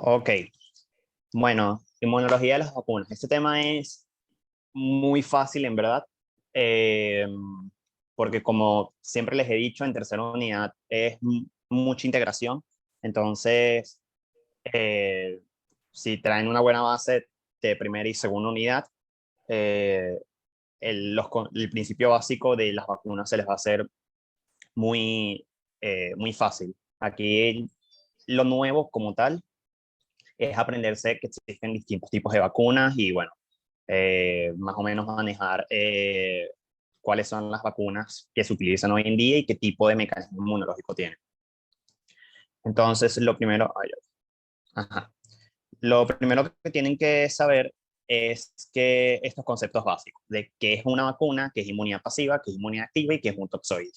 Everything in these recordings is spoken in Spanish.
Ok, bueno, inmunología de las vacunas. Este tema es muy fácil, en verdad, eh, porque como siempre les he dicho, en tercera unidad es mucha integración. Entonces, eh, si traen una buena base de primera y segunda unidad, eh, el principio básico de las vacunas se les va a hacer muy, muy fácil. Aquí lo nuevo como tal es aprenderse que existen distintos tipos de vacunas y bueno, más o menos manejar cuáles son las vacunas que se utilizan hoy en día y qué tipo de mecanismo inmunológico tienen. Entonces, ajá, lo primero que tienen que saber es que estos conceptos básicos de qué es una vacuna, qué es inmunidad pasiva, qué es inmunidad activa y qué es un toxoide.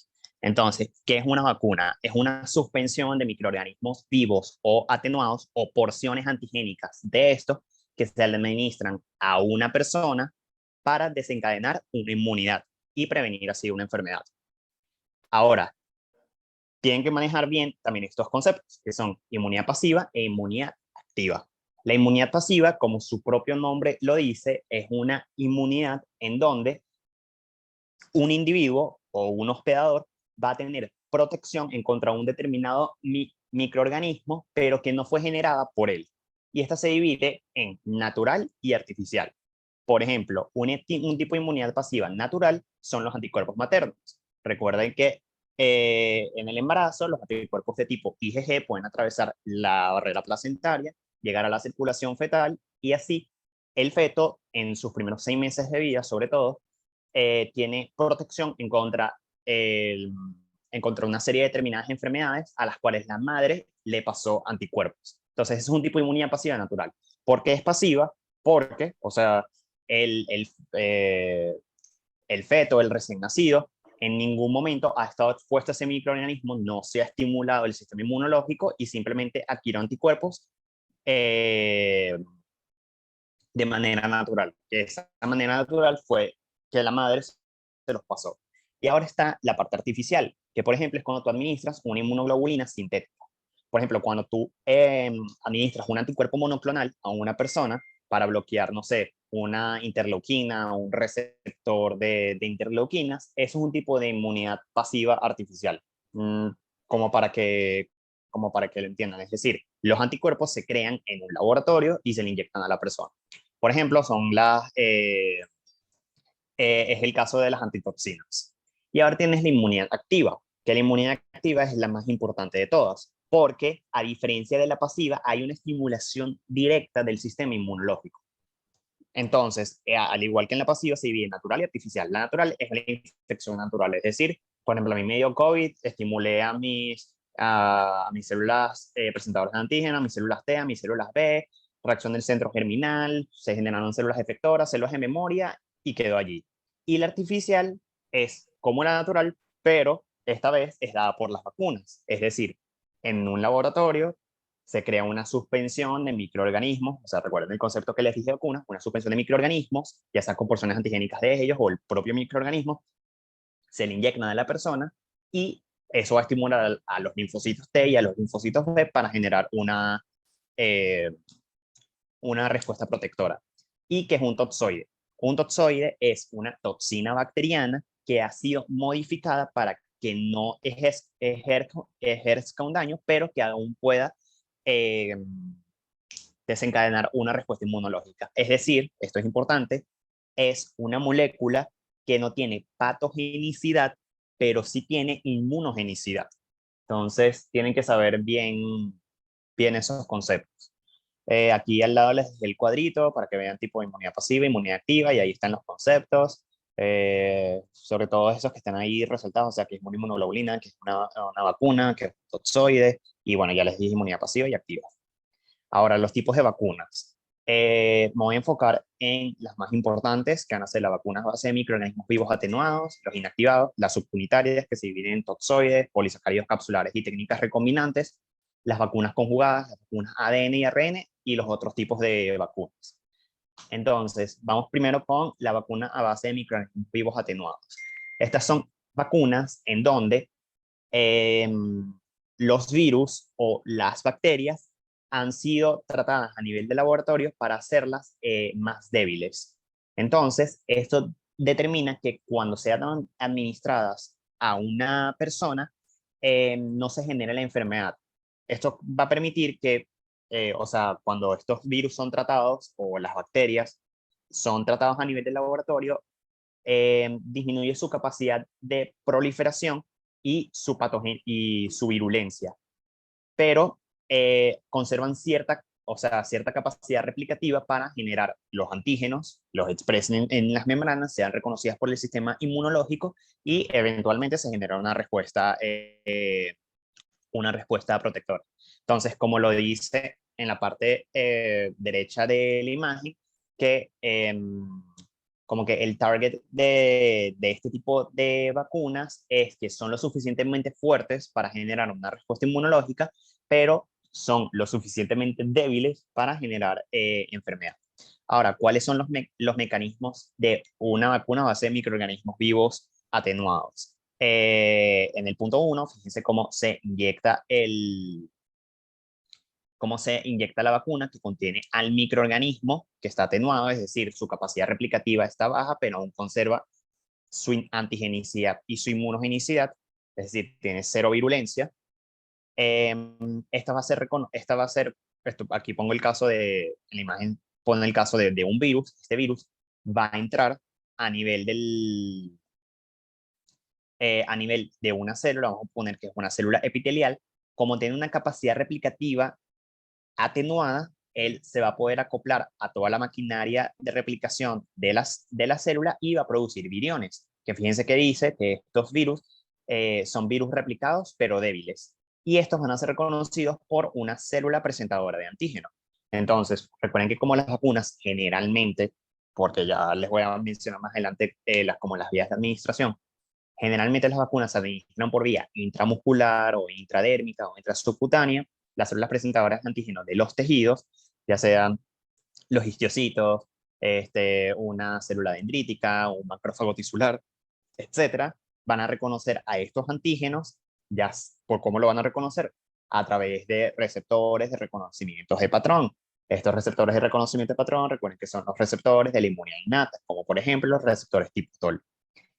Entonces, ¿qué es una vacuna? Es una suspensión de microorganismos vivos o atenuados o porciones antigénicas de estos que se le administran a una persona para desencadenar una inmunidad y prevenir así una enfermedad. Ahora, tienen que manejar bien también estos conceptos, que son inmunidad pasiva e inmunidad activa. La inmunidad pasiva, como su propio nombre lo dice, es una inmunidad en donde un individuo o un hospedador va a tener protección en contra de un determinado microorganismo, pero que no fue generada por él. Y esta se divide en natural y artificial. Por ejemplo, un tipo de inmunidad pasiva natural son los anticuerpos maternos. Recuerden que en el embarazo los anticuerpos de tipo IgG pueden atravesar la barrera placentaria, llegar a la circulación fetal y así el feto en sus primeros 6 meses de vida, sobre todo, tiene protección en contra de una serie de determinadas enfermedades a las cuales la madre le pasó anticuerpos. Entonces, es un tipo de inmunidad pasiva natural. ¿Por qué es pasiva? Porque, o sea, el, el, eh, el feto, el recién nacido, en ningún momento ha estado expuesto a ese microorganismo, no se ha estimulado el sistema inmunológico y simplemente adquirió anticuerpos eh, de manera natural. Que esa manera natural fue que la madre se los pasó. Y ahora está la parte artificial, que por ejemplo es cuando tú administras una inmunoglobulina sintética. Por ejemplo, cuando tú administras un anticuerpo monoclonal a una persona para bloquear, no sé, una interleuquina o un receptor de interleuquinas, eso es un tipo de inmunidad pasiva artificial, mm, como para que como para que lo entiendan. Es decir, los anticuerpos se crean en un laboratorio y se le inyectan a la persona. Por ejemplo, es el caso de las antitoxinas. Y ahora tienes la inmunidad activa, que la inmunidad activa es la más importante de todas, porque a diferencia de la pasiva, hay una estimulación directa del sistema inmunológico. Entonces, al igual que en la pasiva, se divide natural y artificial. La natural es la infección natural, es decir, por ejemplo, a mí me dio COVID, estimulé a mis células presentadoras de antígeno, a mis células T, a mis células B, reacción del centro germinal, se generaron células efectoras, células de memoria y quedó allí. Y la artificial es como la natural, pero esta vez es dada por las vacunas. Es decir, en un laboratorio se crea una suspensión de microorganismos, o sea, recuerden el concepto que les dije de vacunas, una suspensión de microorganismos, ya sea con porciones antigénicas de ellos o el propio microorganismo, se le inyecta a la persona y eso va a estimular a los linfocitos T y a los linfocitos B para generar eh, una respuesta protectora. ¿Y qué es un toxoide? Un toxoide es una toxina bacteriana que ha sido modificada para que no ejerzca un daño, pero que aún pueda eh, desencadenar una respuesta inmunológica. Es decir, esto es importante, es una molécula que no tiene patogenicidad, pero sí tiene inmunogenicidad. Entonces, tienen que saber bien esos conceptos. Aquí al lado les dejé el cuadrito para que vean tipo de inmunidad pasiva, inmunidad activa, y ahí están los conceptos, sobre todo esos que están ahí resaltados, o sea, que es una inmunoglobulina, que es una vacuna, que es un toxoide, y bueno, ya les dije inmunidad pasiva y activa. Ahora, los tipos de vacunas. Me voy a enfocar en las más importantes, que van a ser las vacunas base de microorganismos vivos atenuados, los inactivados, las subunitarias, que se dividen en toxoides, polisacáridos capsulares y técnicas recombinantes, las vacunas conjugadas, las vacunas ADN y ARN y los otros tipos de vacunas. Entonces, vamos primero con la vacuna a base de microorganismos vivos atenuados. Estas son vacunas en donde eh, los virus o las bacterias han sido tratadas a nivel de laboratorio para hacerlas más débiles. Entonces, esto determina que cuando sean administradas a una persona, no se genere la enfermedad. Esto va a permitir que, o sea, cuando estos virus son tratados o las bacterias son tratados a nivel de laboratorio, disminuye su capacidad de proliferación y y su virulencia, pero conservan cierta, o sea, cierta capacidad replicativa para generar los antígenos, los expresen en las membranas, sean reconocidas por el sistema inmunológico y eventualmente se genera una respuesta protectora. Entonces, como lo dice en la parte derecha de la imagen, que como que el target de este tipo de vacunas es que son lo suficientemente fuertes para generar una respuesta inmunológica, pero son lo suficientemente débiles para generar enfermedad. Ahora, ¿cuáles son los mecanismos de una vacuna a base de microorganismos vivos atenuados? En el punto 1, fíjense cómo se inyecta la vacuna que contiene al microorganismo que está atenuado, es decir, su capacidad replicativa está baja, pero aún conserva su antigenicidad y su inmunogenicidad, es decir, tiene cero virulencia. Esta va a ser aquí pongo el caso en la imagen pone el caso de un virus. Este virus va a entrar a nivel a nivel de una célula, vamos a poner que es una célula epitelial. Como tiene una capacidad replicativa atenuada, él se va a poder acoplar a toda la maquinaria de replicación de la célula y va a producir viriones, que fíjense que dice que estos virus son virus replicados pero débiles, y estos van a ser reconocidos por una célula presentadora de antígeno. Entonces, recuerden que como las vacunas generalmente, porque ya les voy a mencionar más adelante como las vías de administración, generalmente las vacunas se administran por vía intramuscular o intradérmica o intrasubcutánea. Las células presentadoras de antígenos de los tejidos, ya sean los histocitos, una célula dendrítica, un macrófago tisular, etcétera, van a reconocer a estos antígenos, ya por cómo lo van a reconocer, a través de receptores de reconocimientos de patrón. Estos receptores de reconocimiento de patrón, recuerden que son los receptores de la inmunidad innata, como por ejemplo los receptores tipo TOL.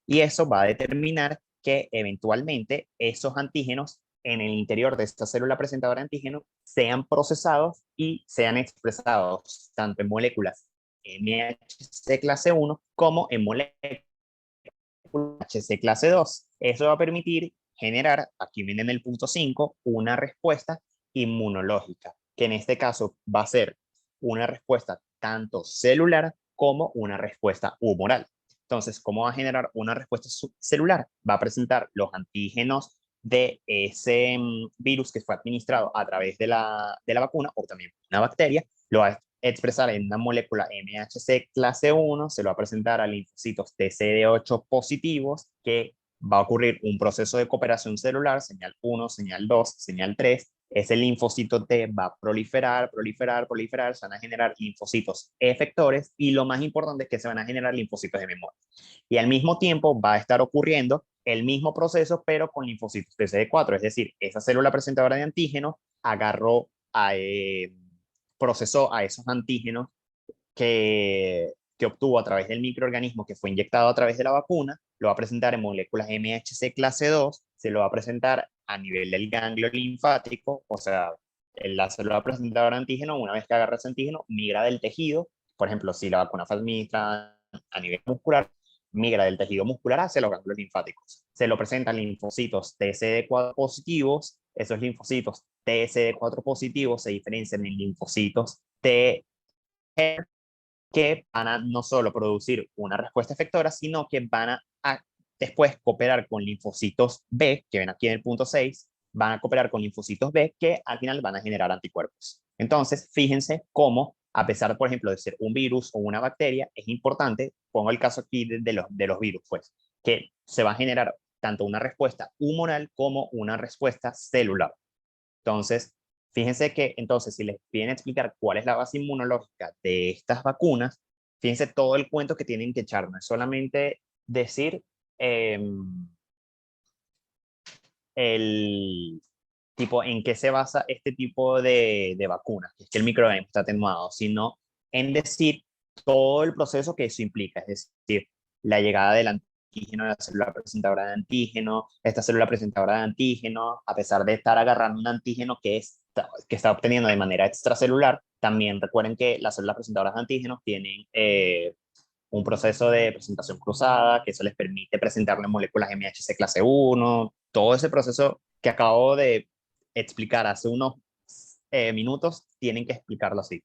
Y eso va a determinar que eventualmente esos antígenos en el interior de esta célula presentadora de antígeno sean procesados y sean expresados tanto en moléculas MHC clase 1 como en moléculas HC clase 2. Eso va a permitir generar, aquí viene en el punto 5, una respuesta inmunológica, que en este caso va a ser una respuesta tanto celular como una respuesta humoral. Entonces, ¿cómo va a generar una respuesta celular? Va a presentar los antígenos de ese virus que fue administrado a través de la vacuna o también una bacteria, lo va a expresar en una molécula MHC clase 1, se lo va a presentar a linfocitos TCD8 positivos, que va a ocurrir un proceso de cooperación celular, señal 1, señal 2, señal 3. Ese linfocito T va a proliferar, proliferar, proliferar, se van a generar linfocitos efectores y lo más importante es que se van a generar linfocitos de memoria. Y al mismo tiempo va a estar ocurriendo el mismo proceso, pero con linfocitos TCD4, es decir, esa célula presentadora de antígeno agarró procesó a esos antígenos que obtuvo a través del microorganismo que fue inyectado a través de la vacuna, lo va a presentar en moléculas MHC clase 2, se lo va a presentar a nivel del ganglio linfático, o sea, la célula presentadora de antígeno, una vez que agarra ese antígeno, migra del tejido. Por ejemplo, si la vacuna fue administrada a nivel muscular, migra del tejido muscular hacia los ganglios linfáticos. Se lo presentan linfocitos TCD4 positivos. Esos linfocitos TCD4 positivos se diferencian en linfocitos T que van a no solo producir una respuesta efectora, sino que van a después cooperar con linfocitos B, que ven aquí en el punto 6, van a cooperar con linfocitos B que al final van a generar anticuerpos. Entonces, fíjense cómo, a pesar, por ejemplo, de ser un virus o una bacteria, es importante, pongo el caso aquí de los virus, pues, que se va a generar tanto una respuesta humoral como una respuesta celular. Entonces, fíjense que entonces si les piden explicar cuál es la base inmunológica de estas vacunas, fíjense todo el cuento que tienen que echar, no es solamente decir eh, el, tipo, ¿en qué se basa este tipo de vacunas? Es que el microorganismo está atenuado, sino en decir todo el proceso que eso implica, es decir, la llegada del antígeno de la célula presentadora de antígeno, esta célula presentadora de antígeno, a pesar de estar agarrando un antígeno que está obteniendo de manera extracelular, también recuerden que las células presentadoras de antígenos tienen un proceso de presentación cruzada, que eso les permite presentarle moléculas MHC clase 1, todo ese proceso que acabo de explicar hace unos minutos, tienen que explicarlo así.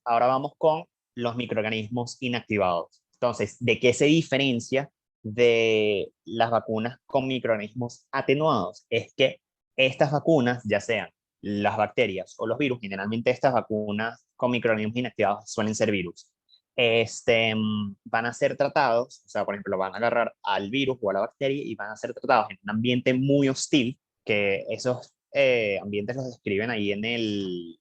Ahora vamos con los microorganismos inactivados. Entonces, ¿de qué se diferencia de las vacunas con microorganismos atenuados? Es que estas vacunas, ya sean las bacterias o los virus, generalmente estas vacunas con microorganismos inactivados suelen ser virus. Van a ser tratados, o sea, por ejemplo, van a agarrar al virus o a la bacteria y van a ser tratados en un ambiente muy hostil, que esos ambientes los describen ahí en el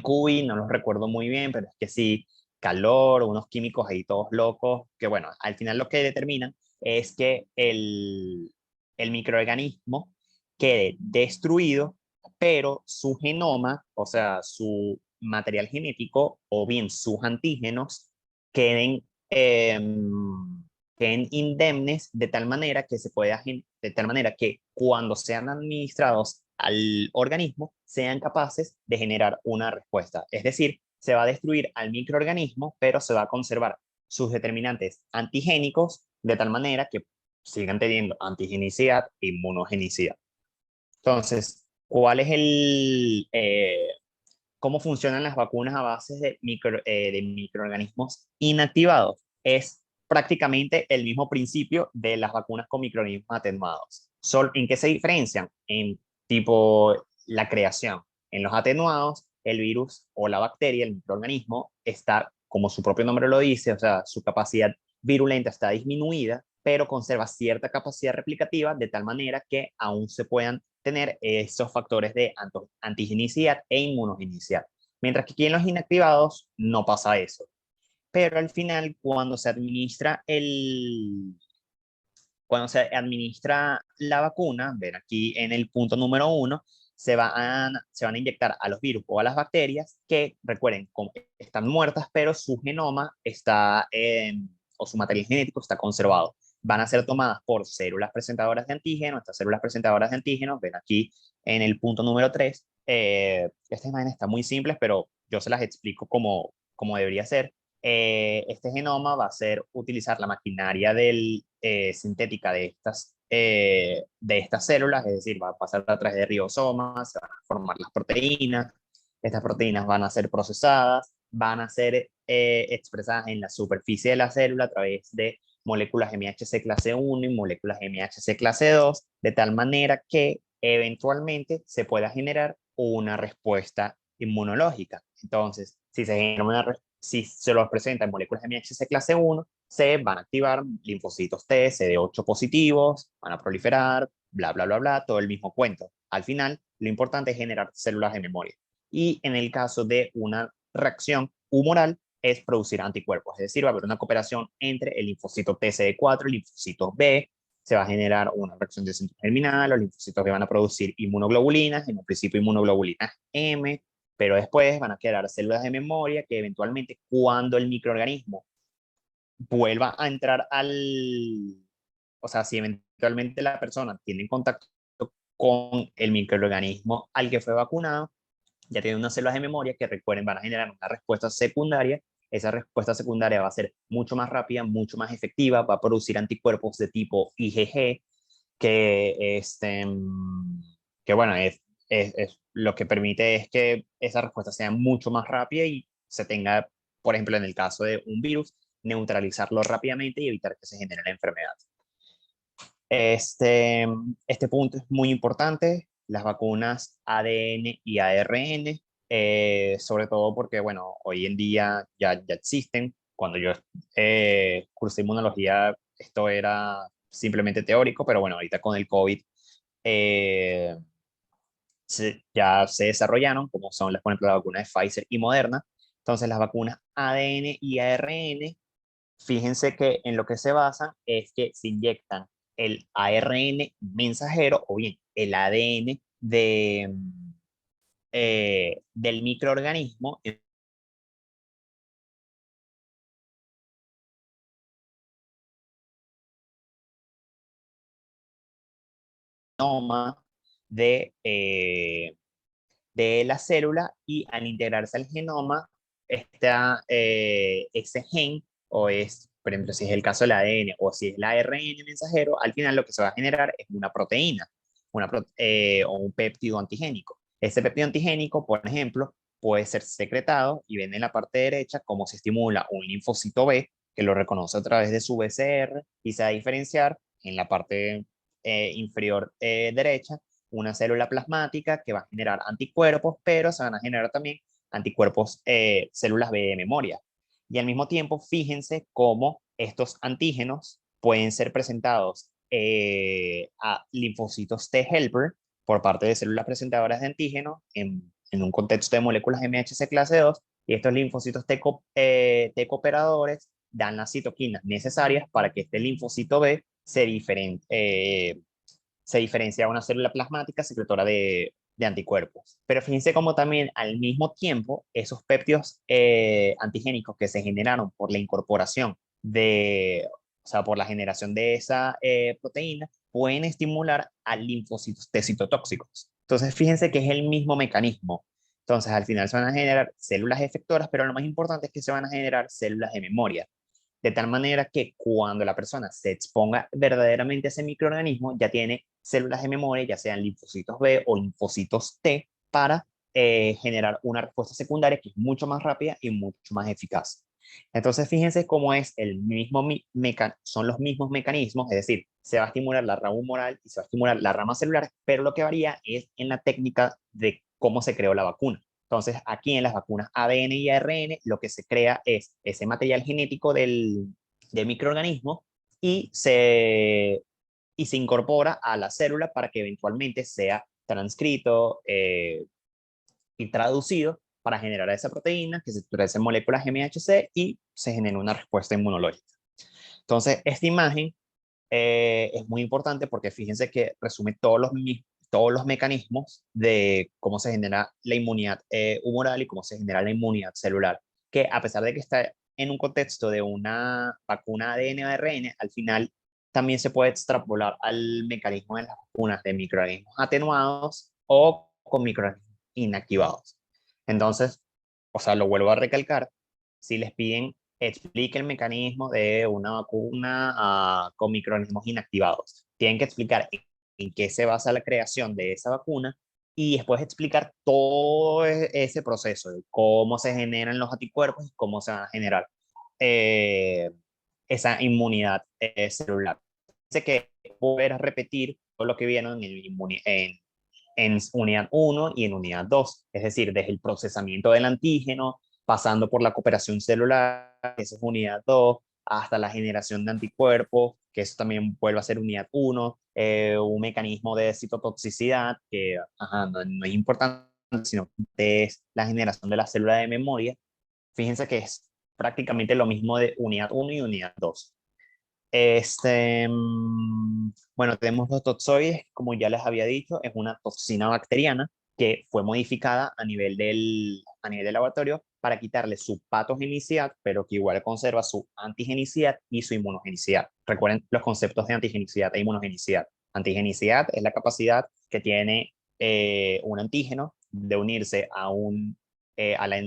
cubi, no los recuerdo muy bien, pero es que sí, calor, unos químicos ahí todos locos, que bueno, al final lo que determinan es que el microorganismo quede destruido, pero su genoma, o sea, su material genético o bien sus antígenos queden, queden indemnes de tal manera que de tal manera que cuando sean administrados al organismo sean capaces de generar una respuesta. Es decir, se va a destruir al microorganismo, pero se va a conservar sus determinantes antigénicos de tal manera que sigan teniendo antigenicidad e inmunogenicidad. Entonces, ¿cuál es cómo funcionan las vacunas a base de microorganismos inactivados? Es prácticamente el mismo principio de las vacunas con microorganismos atenuados. ¿En qué se diferencian? En tipo la creación. En los atenuados, el virus o la bacteria, el microorganismo, está, como su propio nombre lo dice, o sea, su capacidad virulenta está disminuida, pero conserva cierta capacidad replicativa de tal manera que aún se puedan tener esos factores de antigenicidad e inmunogenicidad. Mientras que aquí en los inactivados no pasa eso. Pero al final, cuando se administra la vacuna, ven aquí en el punto número 1, se van a inyectar a los virus o a las bacterias que, recuerden, están muertas, pero su genoma o su material genético está conservado. Van a ser tomadas por células presentadoras de antígenos. Estas células presentadoras de antígenos, ven aquí en el punto número 3. Estas imágenes están muy simples, pero yo se las explico como debería ser. Este genoma va a ser utilizar la maquinaria sintética de estas células, es decir, va a pasar a través de ribosomas, se van a formar las proteínas, estas proteínas van a ser procesadas, van a ser expresadas en la superficie de la célula a través de moléculas MHC clase 1 y moléculas MHC clase 2, de tal manera que eventualmente se pueda generar una respuesta inmunológica. Entonces, si se los presenta en moléculas MHC clase 1, se van a activar linfocitos T, CD8 positivos, van a proliferar, bla, bla, bla, bla, todo el mismo cuento. Al final, lo importante es generar células de memoria. Y en el caso de una reacción humoral, es producir anticuerpos, es decir, va a haber una cooperación entre el linfocito TCD4 y el linfocito B, se va a generar una reacción de centro germinal, los linfocitos B van a producir inmunoglobulinas, en un principio inmunoglobulinas M, pero después van a quedar células de memoria que eventualmente cuando el microorganismo vuelva a entrar o sea, si eventualmente la persona tiene contacto con el microorganismo al que fue vacunado, ya tiene unas células de memoria que recuerden van a generar una respuesta secundaria. Esa respuesta secundaria va a ser mucho más rápida, mucho más efectiva, va a producir anticuerpos de tipo IgG, que, que bueno, lo que permite es que esa respuesta sea mucho más rápida y se tenga, por ejemplo, en el caso de un virus, neutralizarlo rápidamente y evitar que se genere la enfermedad. Este punto es muy importante, las vacunas ADN y ARN, sobre todo porque, bueno, hoy en día ya existen. Cuando yo cursé inmunología, esto era simplemente teórico, pero bueno, ahorita con el COVID eh, ya se desarrollaron, como son, por ejemplo, la vacuna de Pfizer y Moderna. Entonces, las vacunas ADN y ARN, fíjense que en lo que se basan es que se inyectan el ARN mensajero o bien el ADN del microorganismo en el genoma de, eh, de la célula, y al integrarse al genoma, ese gen, o es, por ejemplo, si es el caso del ADN o si es el ARN mensajero, al final lo que se va a generar es una proteína o un péptido antigénico. Ese péptido antigénico, por ejemplo, puede ser secretado y ven en la parte derecha cómo se estimula un linfocito B que lo reconoce a través de su BCR y se va a diferenciar en la parte inferior derecha una célula plasmática que va a generar anticuerpos, pero se van a generar también anticuerpos, células B de memoria. Y al mismo tiempo, fíjense cómo estos antígenos pueden ser presentados a linfocitos T helper por parte de células presentadoras de antígeno en un contexto de moléculas MHC clase 2, y estos linfocitos T cooperadores dan las citoquinas necesarias para que este linfocito B se diferencia a una célula plasmática secretora de anticuerpos. Pero fíjense cómo también al mismo tiempo esos péptidos antigénicos que se generaron por la incorporación o sea, por la generación de esa proteína, pueden estimular a linfocitos T citotóxicos. Entonces, fíjense que es el mismo mecanismo. Entonces, al final se van a generar células efectoras, pero lo más importante es que se van a generar células de memoria, de tal manera que cuando la persona se exponga verdaderamente a ese microorganismo, ya tiene células de memoria, ya sean linfocitos B o linfocitos T, para generar una respuesta secundaria que es mucho más rápida y mucho más eficaz. Entonces, fíjense cómo es son los mismos mecanismos, es decir, se va a estimular la rama humoral y se va a estimular la rama celular, pero lo que varía es en la técnica de cómo se creó la vacuna. Entonces, aquí en las vacunas ADN y ARN, lo que se crea es ese material genético del microorganismo, y y se incorpora a la célula para que eventualmente sea transcrito y traducido para generar esa proteína que se traduce en moléculas MHC y se genera una respuesta inmunológica. Entonces, esta imagen es muy importante porque fíjense que resume todos los mecanismos de cómo se genera la inmunidad humoral y cómo se genera la inmunidad celular, que a pesar de que está en un contexto de una vacuna ADN o ARN, al final también se puede extrapolar al mecanismo de las vacunas de microorganismos atenuados o con microorganismos inactivados. Entonces, o sea, lo vuelvo a recalcar, si les piden explique el mecanismo de una vacuna con microorganismos inactivados. Tienen que explicar en qué se basa la creación de esa vacuna y después explicar todo ese proceso de cómo se generan los anticuerpos y cómo se va a generar eh, esa inmunidad celular. Sé que volver a repetir todo lo que vieron en unidad 1 y en unidad 2, es decir, desde el procesamiento del antígeno, pasando por la cooperación celular, que es unidad 2, hasta la generación de anticuerpos, que eso también vuelve a ser unidad 1, un mecanismo de citotoxicidad, que ajá, no es importante, sino que es la generación de la célula de memoria. Fíjense que es prácticamente lo mismo de unidad 1 y unidad 2. Bueno, tenemos los toxoides, como ya les había dicho, es una toxina bacteriana que fue modificada a nivel del laboratorio para quitarle su patogenicidad, pero que igual conserva su antigenicidad y su inmunogenicidad. Recuerden los conceptos de antigenicidad e inmunogenicidad. Antigenicidad es la capacidad que tiene un antígeno de unirse a la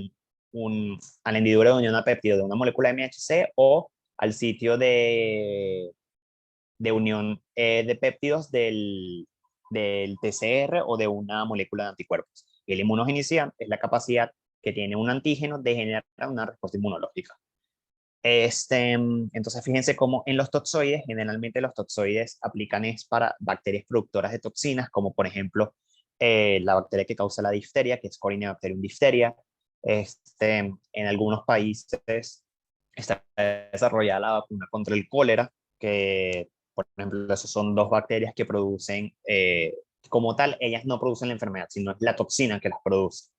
hendidura de unión a péptido de una molécula MHC o al sitio de unión de péptidos del TCR o de una molécula de anticuerpos. Y la inmunogenicidad es la capacidad que tiene un antígeno de generar una respuesta inmunológica. Entonces, fíjense cómo en los toxoides, generalmente los toxoides aplican es para bacterias productoras de toxinas, como por ejemplo la bacteria que causa la difteria, que es Corynebacterium diphtheria. En algunos países está desarrollada la vacuna contra el cólera, que por ejemplo, esas son dos bacterias que producen, como tal, ellas no producen la enfermedad, sino es la toxina que las produce.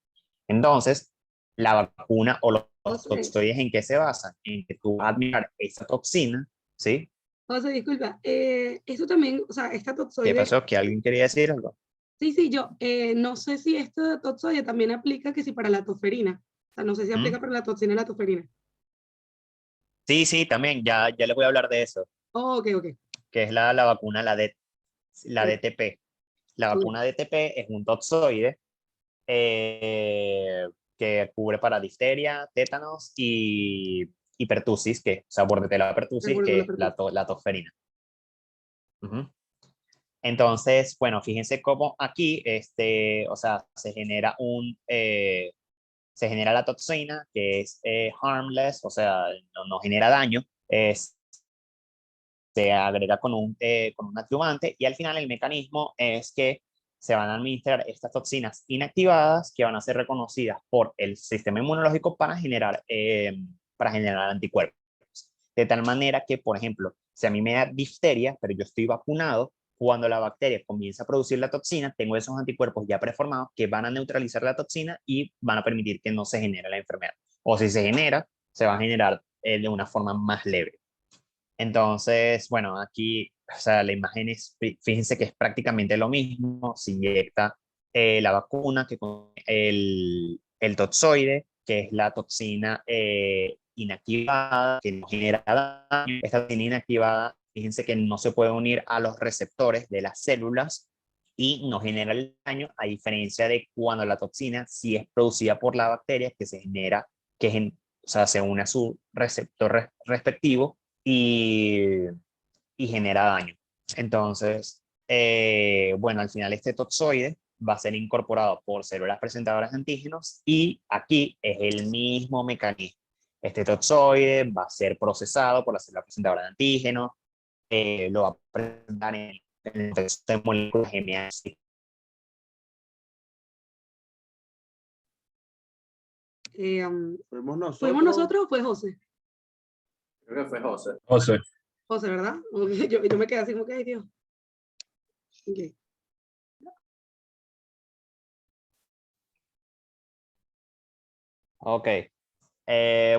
Entonces, la vacuna o los toxoides, ¿en qué se basan? En que tú vas a admirar esa toxina, ¿sí? José, disculpa, esto también, o sea, esta ¿Qué toxoide, pasó? ¿Que alguien quería decir algo? sí, sí, yo, no sé si esta toxoide también aplica que si para la tosferina, o sea, no sé si ¿Mm? aplica para la toxina y la tosferina. Sí, sí, también, ya le voy a hablar de eso, Oh, ok, ok, que es la vacuna, la ok, DTP. La ok, vacuna DTP es un toxoide eh, que cubre para difteria, tétanos y pertusis, que, o sea, bordetela pertussis, seguro de que la es apertura. la tosferina. Ujú. Entonces, bueno, fíjense cómo aquí, o sea, se genera la toxina, que es harmless, o sea, no genera daño, se agrega con un adyuvante y al final el mecanismo es que se van a administrar estas toxinas inactivadas que van a ser reconocidas por el sistema inmunológico para generar anticuerpos. De tal manera que, por ejemplo, si a mí me da difteria, pero yo estoy vacunado, cuando la bacteria comienza a producir la toxina, tengo esos anticuerpos ya preformados que van a neutralizar la toxina y van a permitir que no se genere la enfermedad. O si se genera, se va a generar de una forma más leve. Entonces, bueno, aquí, o sea, la imagen es, fíjense que es prácticamente lo mismo. Se inyecta la vacuna que con el toxoide, que es la toxina inactivada, que no genera daño. Esta toxina inactivada, fíjense que no se puede unir a los receptores de las células y no genera el daño, a diferencia de cuando la toxina sí es producida por la bacteria, que se genera, o sea, se une a su receptor respectivo y, y genera daño. Entonces, bueno, al final este toxoide va a ser incorporado por células presentadoras de antígenos y aquí es el mismo mecanismo. Este toxoide va a ser procesado por la célula presentadora de antígenos, lo va a presentar en el texto de moléculas MHC. Fuimos ¿Fuimos nosotros. nosotros o fue José? Creo que fue José. José. José, ¿verdad? Ok, yo me quedé así como que, ay, Dios. Ok. Ok.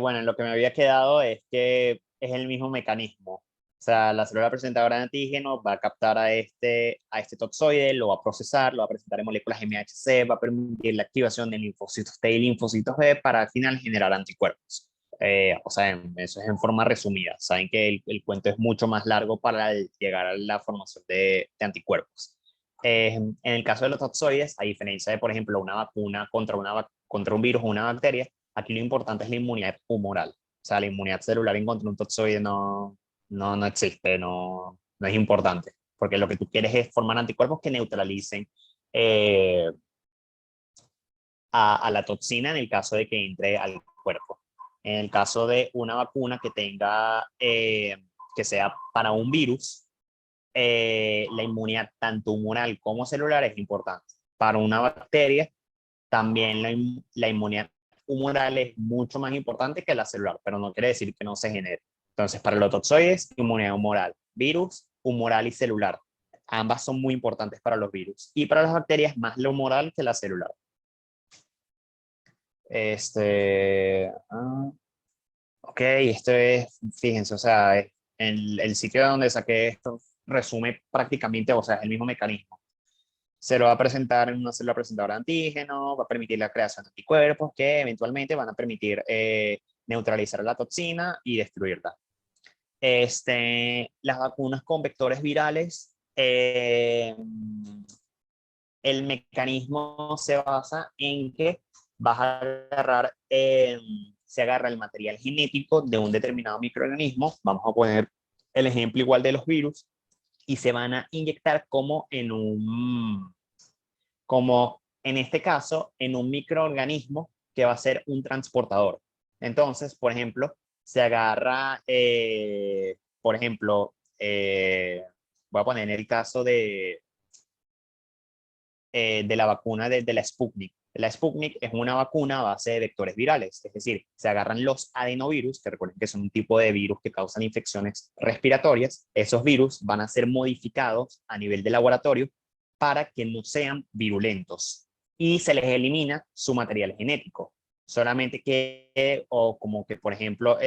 Bueno, en lo que me había quedado es que es el mismo mecanismo. O sea, la célula presentadora de antígenos va a captar a este toxoide, lo va a procesar, lo va a presentar en moléculas MHC, va a permitir la activación de linfocitos T y linfocitos B para al final generar anticuerpos. O sea, eso es en forma resumida. Saben que el cuento es mucho más largo para llegar a la formación de anticuerpos. En el caso de los toxoides, a diferencia de, por ejemplo, una vacuna contra un virus o una bacteria, aquí lo importante es la inmunidad humoral. O sea, la inmunidad celular en contra de un toxoide no existe, no es importante, porque lo que tú quieres es formar anticuerpos que neutralicen eh, a la toxina en el caso de que entre al cuerpo. En el caso de una vacuna que sea para un virus, la inmunidad tanto humoral como celular es importante. Para una bacteria, también la inmunidad humoral es mucho más importante que la celular, pero no quiere decir que no se genere. Entonces, para los toxoides, inmunidad humoral, virus, humoral y celular. Ambas son muy importantes para los virus. Y para las bacterias, más la humoral que la celular. Ok, fíjense, o sea, el sitio de donde saqué esto resume prácticamente, o sea, es el mismo mecanismo. Se lo va a presentar en una célula presentadora de antígeno, va a permitir la creación de anticuerpos que eventualmente van a permitir neutralizar la toxina y destruirla. Las vacunas con vectores virales, el mecanismo se basa en que vas a se agarra el material genético de un determinado microorganismo, vamos a poner el ejemplo igual de los virus, y se van a inyectar como en este caso, en un microorganismo que va a ser un transportador. Entonces, por ejemplo, se agarra, por ejemplo, voy a poner el caso de la vacuna de la Sputnik. La Sputnik es una vacuna a base de vectores virales, es decir, se agarran los adenovirus, que recuerden que son un tipo de virus que causan infecciones respiratorias. Esos virus van a ser modificados a nivel de laboratorio para que no sean virulentos y se les elimina su material genético. Solamente que, o como que, por ejemplo,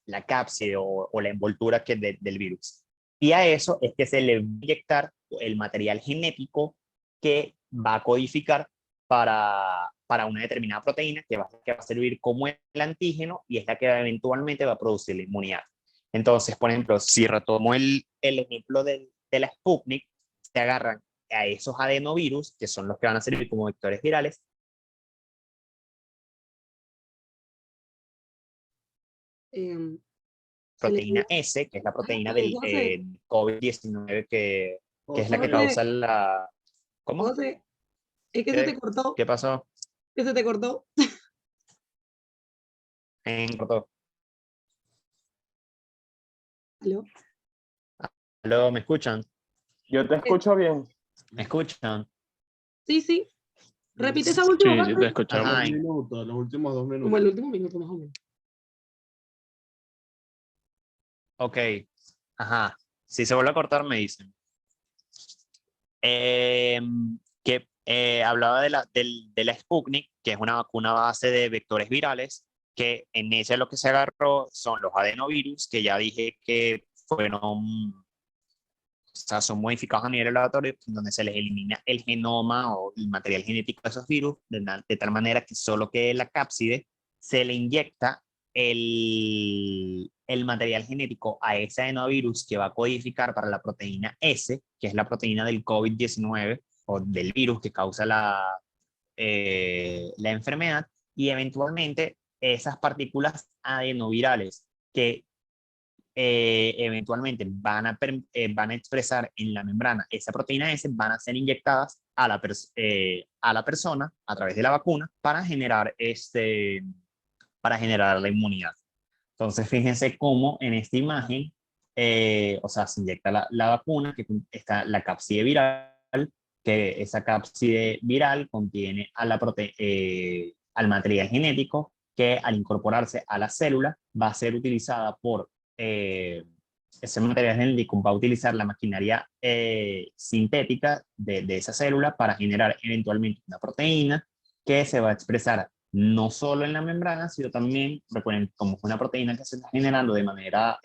la cápside o la envoltura del virus. Y a eso es que se le va a inyectar el material genético que va a codificar para una determinada proteína que va a servir como el antígeno y es la que eventualmente va a producir la inmunidad. Entonces, por ejemplo, si retomo el ejemplo de la Sputnik, se agarran a esos adenovirus, que son los que van a servir como vectores virales, proteína S, que es la proteína del COVID-19, que es la que causa la... ¿Cómo? José, es que se te cortó. ¿Qué pasó? Que se te cortó. Cortó. ¿Aló? ¿Aló? ¿Me escuchan? Yo te escucho bien. ¿Me escuchan? Sí, sí. Repite esa última parte. Sí, te escuchamos. Ajá. Los últimos 2 minutos. Como el último minuto, más o menos. Ok. Ajá. Si se vuelve a cortar, me dicen. Que hablaba de la Sputnik, que es una vacuna a base de vectores virales, que en ese lo que se agarró son los adenovirus, que ya dije que fueron, o sea, son modificados a nivel laboratorio, donde se les elimina el genoma o el material genético de esos virus, de tal manera que solo quede la cápside, se le inyecta el material genético a ese adenovirus que va a codificar para la proteína S, que es la proteína del COVID-19 o del virus que causa la enfermedad, y eventualmente esas partículas adenovirales que eventualmente van a expresar en la membrana esa proteína S, van a ser inyectadas a la persona a través de la vacuna para generar la inmunidad. Entonces, fíjense cómo en esta imagen, o sea, se inyecta la vacuna, que está la cápside viral, que esa cápside viral contiene al material genético que al incorporarse a la célula va a ser utilizada por ese material genético, va a utilizar la maquinaria sintética de esa célula para generar eventualmente una proteína que se va a expresar no solo en la membrana, sino también, recuerden, como es una proteína que se está generando de manera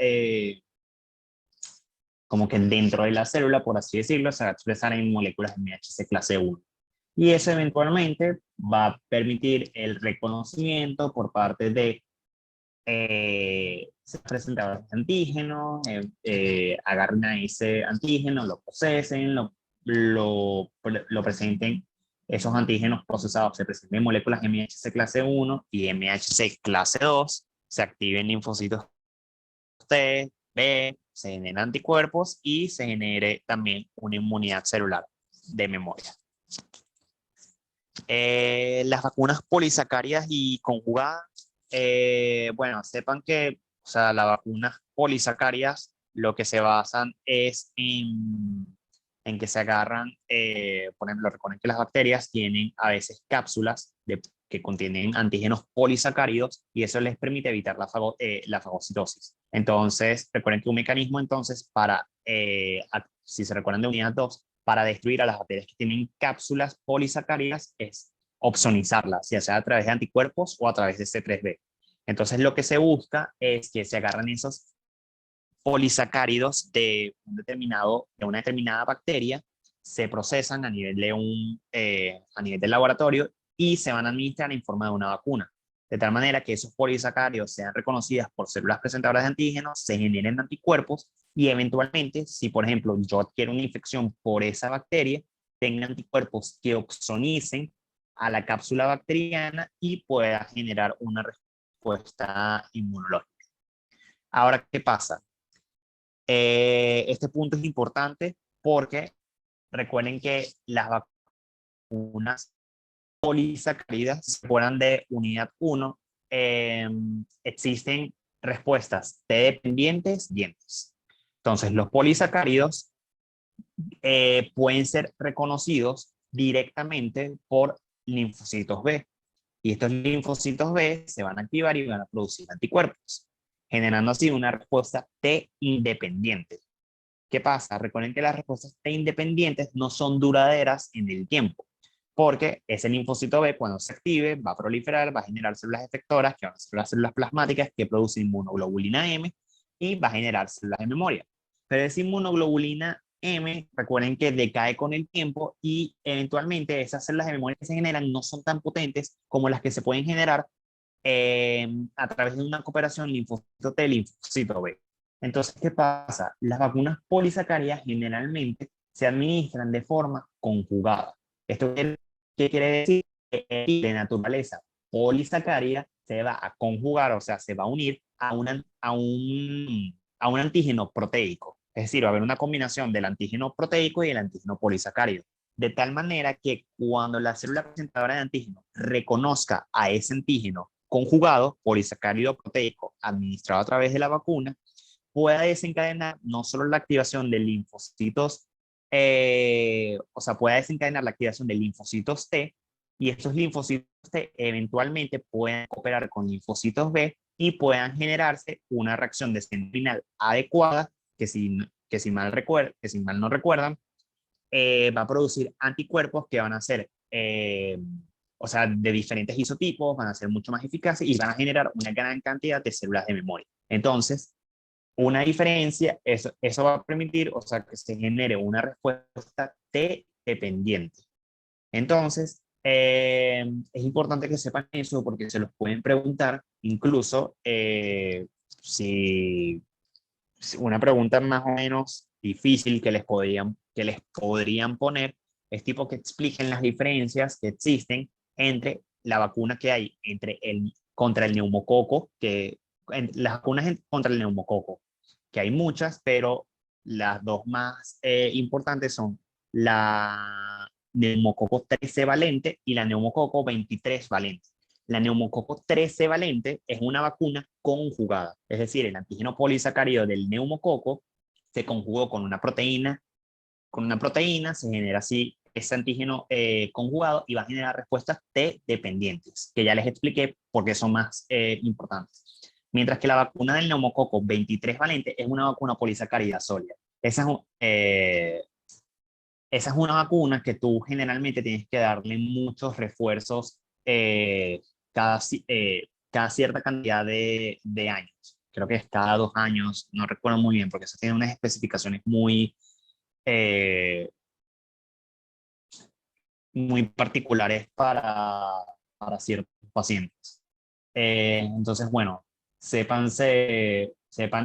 como que dentro de la célula, por así decirlo, se va a expresar en moléculas MHC clase 1. Y eso eventualmente va a permitir el reconocimiento por parte de se presentadores de antígeno, agarren a ese antígeno, lo procesen, lo presenten. Esos antígenos procesados se presenten en moléculas MHC clase 1 y MHC clase 2, se activen linfocitos T, B, se generen anticuerpos y se genere también una inmunidad celular de memoria. Las vacunas polisacáridas y conjugadas, bueno, sepan que, o sea, las vacunas polisacáridas lo que se basan es en que se agarran, por ejemplo, recuerden que las bacterias tienen a veces cápsulas que contienen antígenos polisacáridos y eso les permite evitar la fagocitosis. Entonces, recuerden que un mecanismo entonces para, si se recuerdan de unidad 2, para destruir a las bacterias que tienen cápsulas polisacáridas es opsonizarlas, ya sea a través de anticuerpos o a través de C3b. Entonces, lo que se busca es que se agarran esos polisacáridos de una determinada bacteria, se procesan a nivel del laboratorio y se van a administrar en forma de una vacuna. De tal manera que esos polisacáridos sean reconocidas por células presentadoras de antígenos, se generen anticuerpos y eventualmente, si por ejemplo yo adquiero una infección por esa bacteria, tenga anticuerpos que opsonicen a la cápsula bacteriana y pueda generar una respuesta inmunológica. Ahora, ¿qué pasa? Este punto es importante porque recuerden que las vacunas polisacáridas, si fueran de unidad 1, existen respuestas T dependientes y dientes. Entonces, los polisacáridos pueden ser reconocidos directamente por linfocitos B. Y estos linfocitos B se van a activar y van a producir anticuerpos, generando así una respuesta T independiente. ¿Qué pasa? Recuerden que las respuestas T independientes no son duraderas en el tiempo. porque ese linfocito B, cuando se active, va a proliferar, va a generar células efectoras, que van a ser las células plasmáticas que producen inmunoglobulina M, y va a generar células de memoria. Pero esa inmunoglobulina M, recuerden que decae con el tiempo y eventualmente esas células de memoria que se generan no son tan potentes como las que se pueden generar a través de una cooperación linfocito T, linfocito B. Entonces, ¿qué pasa? Las vacunas polisacáridas generalmente se administran de forma conjugada. ¿Esto qué quiere decir? Que de naturaleza polisacárida se va a conjugar, o sea, se va a unir a un antígeno proteico. Es decir, va a haber una combinación del antígeno proteico y el antígeno polisacárido. De tal manera que cuando la célula presentadora de antígeno reconozca a ese antígeno conjugado, polisacárido proteico, administrado a través de la vacuna, pueda desencadenar no solo la activación de linfocitos, o sea, pueda desencadenar la activación de linfocitos T, y estos linfocitos T eventualmente pueden cooperar con linfocitos B y puedan generarse una reacción de final adecuada que si mal no recuerdan, va a producir anticuerpos que van a ser, o sea, de diferentes isotipos, van a ser mucho más eficaces y van a generar una gran cantidad de células de memoria. Entonces, una diferencia, eso va a permitir, o sea, que se genere una respuesta T dependiente. Entonces, es importante que sepan eso porque se los pueden preguntar, incluso si una pregunta más o menos difícil que les podrían poner es tipo que expliquen las diferencias que existen entre la vacuna que hay contra el neumococo, las vacunas contra el neumococo, que hay muchas, pero las dos más importantes son la neumococo 13 valente y la neumococo 23 valente. La neumococo 13 valente es una vacuna conjugada, es decir, el antígeno polisacárido del neumococo se conjugó con una proteína, se genera así ese antígeno conjugado y va a generar respuestas T dependientes, que ya les expliqué por qué son más importantes. Mientras que la vacuna del neumococo 23 valente es una vacuna polisacárida sólida. Esa es una vacuna que tú generalmente tienes que darle muchos refuerzos cada, cada cierta cantidad de años. Creo que es cada 2 años, no recuerdo muy bien, porque eso tiene unas especificaciones eh, muy particulares para ciertos pacientes. Entonces, bueno, sepan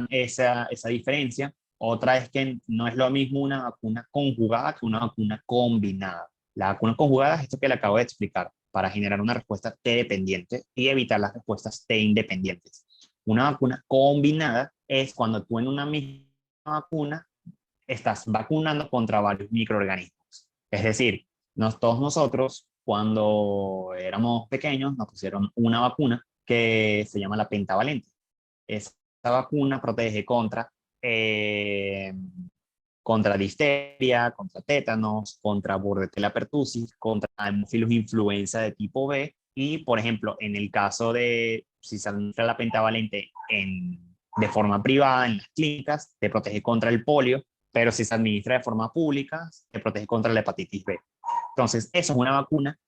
esa diferencia. Otra es que no es lo mismo una vacuna conjugada que una vacuna combinada. La vacuna conjugada es esto que le acabo de explicar, para generar una respuesta T dependiente y evitar las respuestas T independientes. Una vacuna combinada es cuando tú en una misma vacuna estás vacunando contra varios microorganismos. Es decir, todos nosotros, cuando éramos pequeños, nos pusieron una vacuna que se llama la pentavalente. Esta vacuna protege eh, contra difteria, contra tétanos, contra bordetella pertussis, contra hemófilos influenza de tipo B y, por ejemplo, en el caso de si se administra la pentavalente de forma privada en las clínicas, te protege contra el polio, pero si se administra de forma pública, te protege contra la hepatitis B. Entonces, eso es una vacuna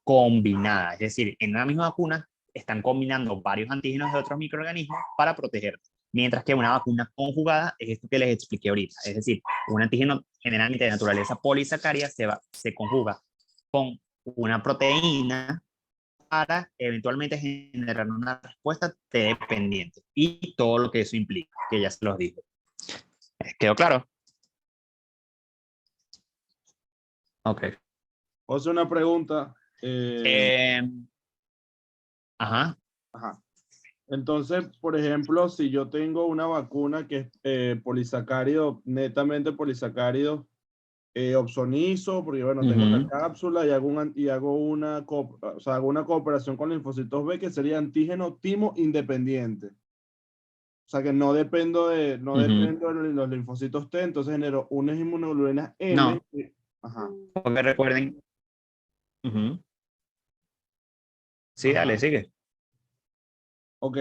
combinada, es decir, en una misma vacuna están combinando varios antígenos de otros microorganismos para protegerte. Mientras que una vacuna conjugada es esto que les expliqué ahorita. Es decir, un antígeno generalmente de naturaleza polisacárica se conjuga con una proteína para eventualmente generar una respuesta T dependiente y todo lo que eso implica, que ya se los dije. ¿Quedó claro? Ok. O sea, una pregunta. Ajá. Ajá. Entonces, por ejemplo, si yo tengo una vacuna que es polisacárido, netamente polisacárido, opsonizo, porque bueno, tengo la cápsula y hago una cooperación con linfocitos B que sería antígeno timo independiente. O sea que no dependo de los linfocitos T, entonces genero unas inmunoglobulinas M. No, Ajá. porque recuerden. Sí, Ajá. dale, sigue. Ok,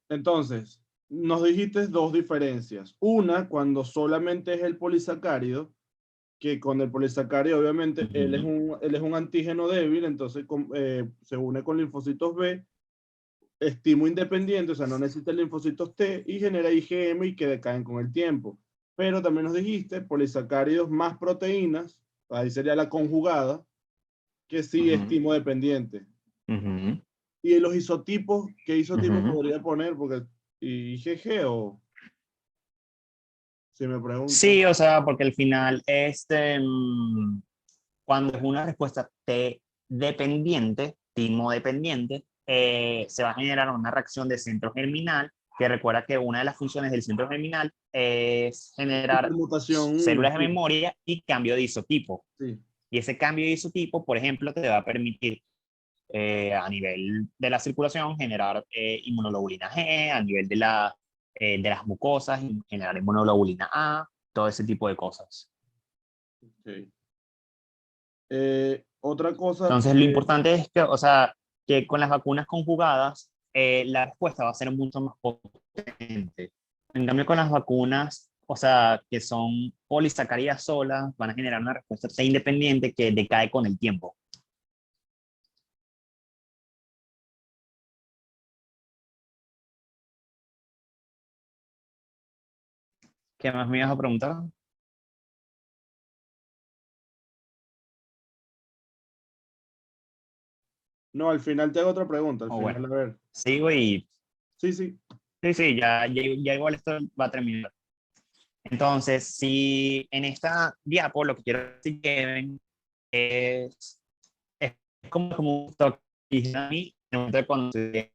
entonces, nos dijiste dos diferencias. Una, cuando solamente es el polisacárido, que con el polisacárido, obviamente, él es Ujú. él es un antígeno débil, entonces se une con linfocitos B, estimo independiente, o sea, no necesita linfocitos T y genera IgM y que decaen con el tiempo. Pero también nos dijiste polisacáridos más proteínas, ahí sería la conjugada, que sí Ujú. estimo dependiente. Ujú. Y los isotipos, ¿qué isotipo Ujú. podría poner? Porque IgG o si me preguntan. Sí, o sea, porque al final, cuando es una respuesta T dependiente, timo dependiente, se va a generar una reacción de centro germinal, que recuerda que una de las funciones del centro germinal es generar Hipermutación, células de sí, memoria y cambio de isotipo. sí. Y ese cambio de isotipo, por ejemplo, te va a permitir a nivel de la circulación generar inmunoglobulina G, a nivel de las mucosas, generar inmunoglobulina A, todo ese tipo de cosas. Ok. Otra cosa Entonces, lo importante es que, o sea, que con las vacunas conjugadas, la respuesta va a ser mucho más potente. En cambio, con las vacunas, o sea, que son polisacáridas solas, van a generar una respuesta T independiente que decae con el tiempo. ¿Qué más me ibas a preguntar? no, al final te hago otra pregunta, al O bueno, final, a ver. sigo y Sí, sí. sí, sí, ya igual esto va a terminar. Entonces, si en esta diapo lo que quiero decir que ven es como un toque a mí en el momento de conocer,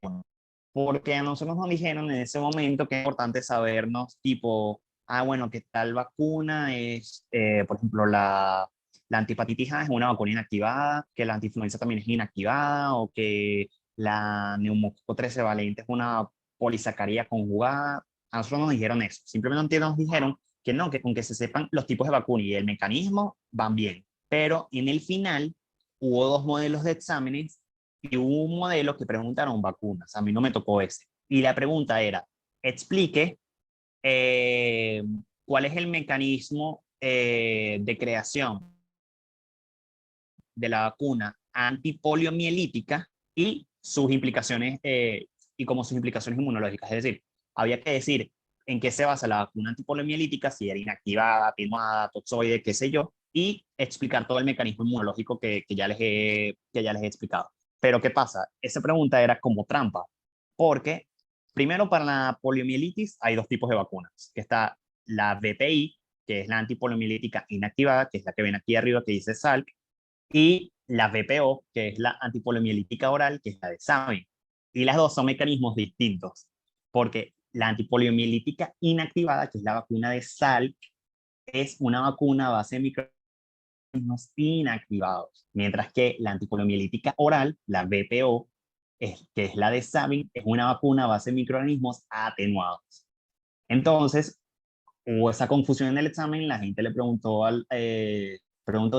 porque a nosotros nos dijeron en ese momento que es importante sabernos, tipo, bueno, que tal vacuna es, por ejemplo, la antihepatitis A es una vacuna inactivada, que la antiinfluenza también es inactivada, o que la neumococo 13 valente es una polisacaría conjugada. A nosotros nos dijeron eso. Simplemente nos dijeron que no, que con que se sepan los tipos de vacuna y el mecanismo van bien. Pero en el final hubo dos modelos de exámenes y hubo un modelo que preguntaron vacunas. A mí no me tocó ese. Y la pregunta era, explique eh, cuál es el mecanismo de creación de la vacuna antipoliomielítica y sus implicaciones y como sus implicaciones inmunológicas. Es decir, había que decir en qué se basa la vacuna antipoliomielítica, si era inactivada, atenuada, toxoide, qué sé yo, y explicar todo el mecanismo inmunológico que ya les he explicado. Pero ¿qué pasa? Esa pregunta era como trampa, porque primero para la poliomielitis hay dos tipos de vacunas, que está la VPI, que es la antipoliomielítica inactivada, que es la que ven aquí arriba que dice Salk, y la VPO, que es la antipoliomielítica oral, que es la de Sabin. Y las dos son mecanismos distintos, porque la antipoliomielítica inactivada, que es la vacuna de Salk, es una vacuna a base de microorganismos inactivados, mientras que la antipoliomielítica oral, la VPO, que es la de Sabin, es una vacuna a base de microorganismos atenuados. Entonces, hubo esa confusión en el examen, la gente le preguntó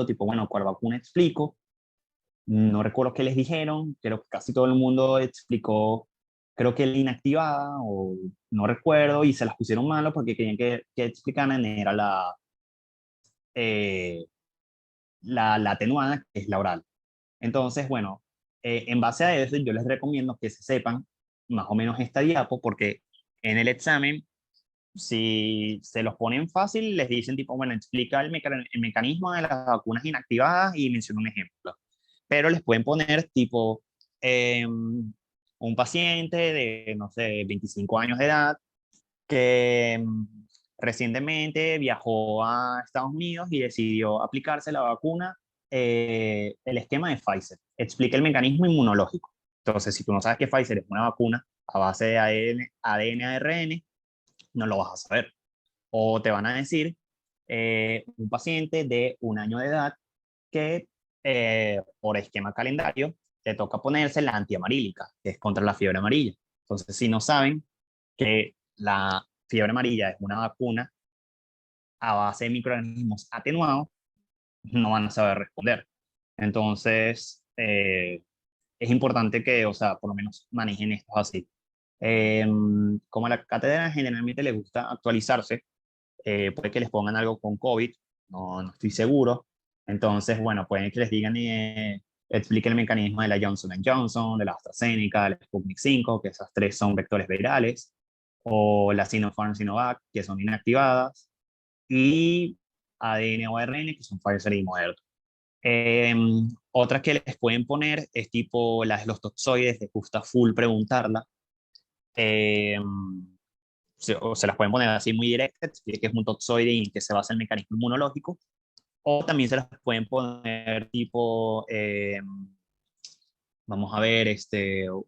tipo, bueno, ¿cuál vacuna explico? No recuerdo qué les dijeron, creo que casi todo el mundo explicó, creo que la inactivada, o no recuerdo, y se las pusieron malo porque querían que explicaran era eh, la atenuada, que es la oral. Entonces, bueno, en base a eso, yo les recomiendo que se sepan más o menos esta diapo, porque en el examen, si se los ponen fácil, les dicen tipo, bueno, explica el mecanismo de las vacunas inactivadas y menciona un ejemplo, pero les pueden poner tipo un paciente de, no sé, 25 años de edad que recientemente viajó a Estados Unidos y decidió aplicarse la vacuna, el esquema de Pfizer. Explica el mecanismo inmunológico. Entonces, si tú no sabes que Pfizer es una vacuna a base de ADN ARN, no lo vas a saber. O te van a decir un paciente de 1 año de edad que por esquema calendario te toca ponerse la antiamarílica, que es contra la fiebre amarilla. Entonces, si no saben que la fiebre amarilla es una vacuna a base de microorganismos atenuados, no van a saber responder. Entonces, es importante que, o sea, por lo menos manejen esto así. Como a la cátedra generalmente les gusta actualizarse, puede que les pongan algo con COVID. no estoy seguro. Entonces, bueno, pueden que les digan expliquen el mecanismo de la Johnson Johnson, de la AstraZeneca, de la Sputnik 5, que esas tres son vectores virales, o la Sinopharm Sinovac, que son inactivadas, y ADN o ARN, que son Pfizer y Moderna. Otras que les pueden poner es tipo los toxoides, les gusta full preguntarla. O se las pueden poner así muy directas, que es un toxoide y en que se basa el mecanismo inmunológico. O también se las pueden poner tipo, vamos a ver,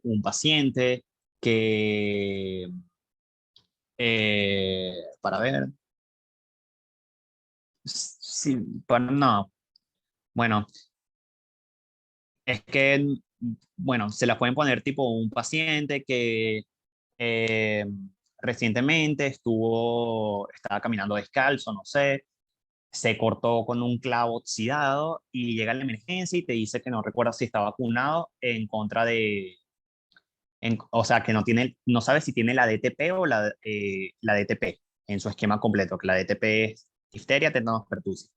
un paciente que, para ver, sí, no, bueno, es que, bueno, se las pueden poner tipo un paciente que eh, recientemente estaba caminando descalzo, no sé, se cortó con un clavo oxidado y llega a la emergencia y te dice que no recuerda si está vacunado en contra o sea, que no sabe si tiene la DTP o la DTP en su esquema completo, que la DTP es difteria, tétanos, pertussis.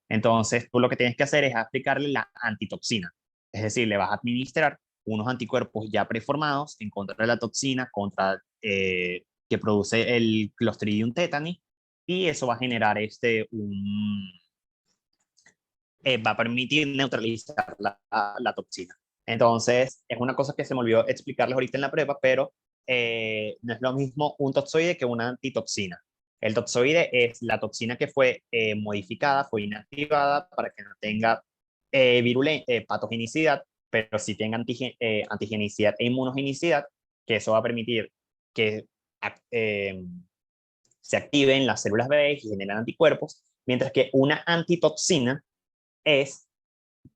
Entonces, tú lo que tienes que hacer es aplicarle la antitoxina, es decir, le vas a administrar unos anticuerpos ya preformados en contra de la toxina, que produce el Clostridium tetani, y eso va a generar va a permitir neutralizar la toxina. Entonces, es una cosa que se me olvidó explicarles ahorita en la prueba, pero no es lo mismo un toxoide que una antitoxina. El toxoide es la toxina que fue modificada, fue inactivada para que no tenga patogenicidad, pero sí tenga antigenicidad e inmunogenicidad, que eso va a permitir que eh, se activen las células B y generen anticuerpos, mientras que una antitoxina es